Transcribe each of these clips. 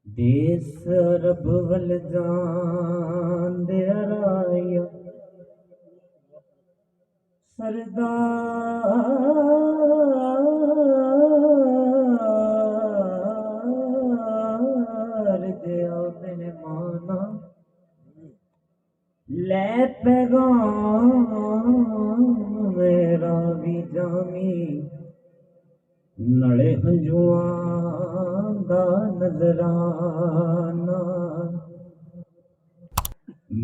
देस अरब वल जांदे राया सरदार जया मेहमाना ले पैगाम मेरा भी जामी नले हंजुआं दा नजराना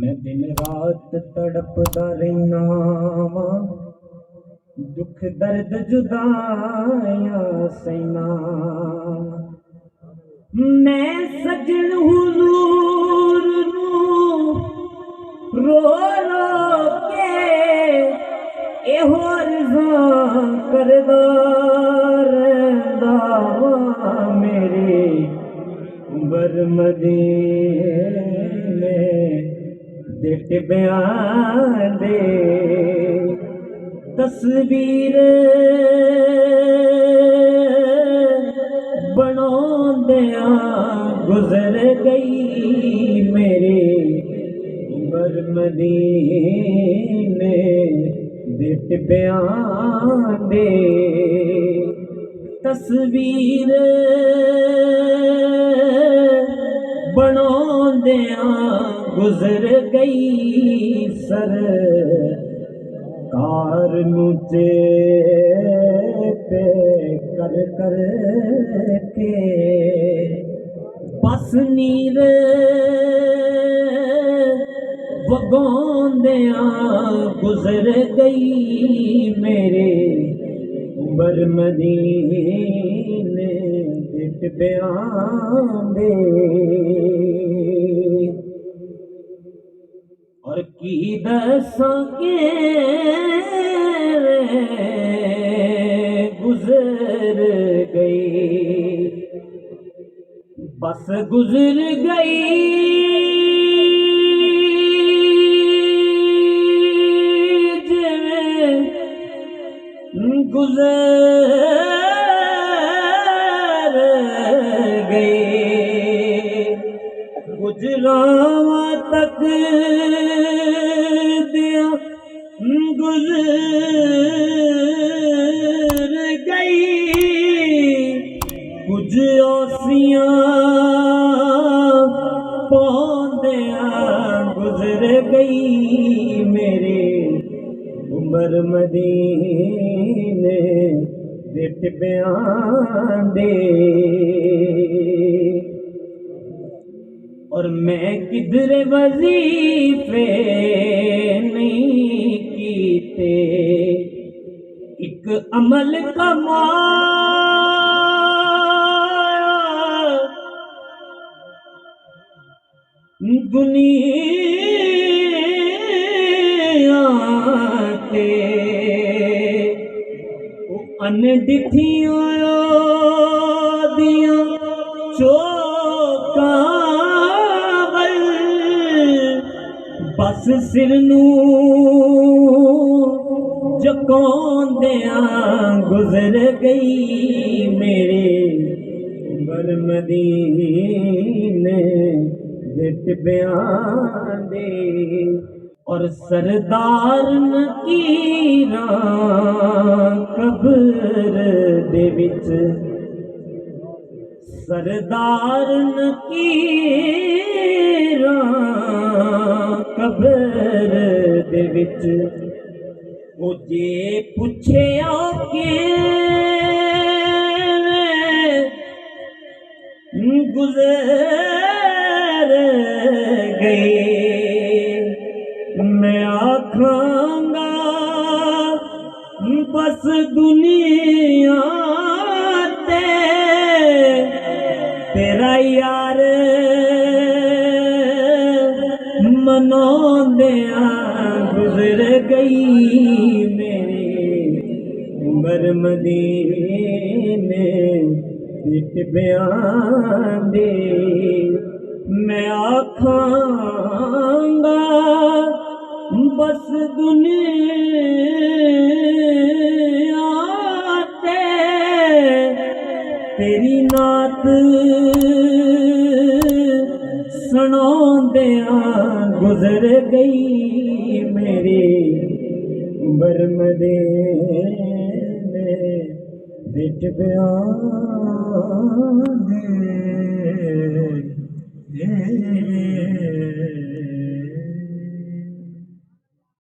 मैं दिन रात तड़पदा रहना वां दुख दर्द जुदाइयां सैना मैं सजन हुजूर नू रो रो के एहो अर्ज़ां करदा रहंदा वां मेरे बरमदीने दिट बयान दे तस्वीर बनौंदियां गुजर गई मेरे बरमदीने दिट बयान दे तस्वीर बनौंदियां गुजर गई सरकार नू चेते कर कर के बस नीर वगौंदियां गुजर गई मेरे बरमदीने दिट बयान दे और की दसां के गुजर गई बस गुजर गई जिवें गुजर गई गुजरावां तक दिया गुजर गई कुछ ओसियां पौंदियां गुजर गई मेरे बरमदीने दिट बयान दे और मैं किधर वजीफे नहीं कीते एक अमल कमाया दुनिया ते अनडिठियां दियां चौकां बस सिर नू जकौंदियां गुजर गई मेरे बरमदीने दिट बयान दे और सरदार नकीरां कब्र दे विच सरदार नकीरां कब्र दे विच ओ जे पुछया के गुजर गए मैं आखांगा बस दुनिया ते तेरा यार मनौंदियां गुजर गई मेरे बरमदीने दिट बयान दे मैं आखांगा बस दुनिया ते तेरी नात सुनाउंदियां गुजर गई मेरी बरमदे बिच बयान दे।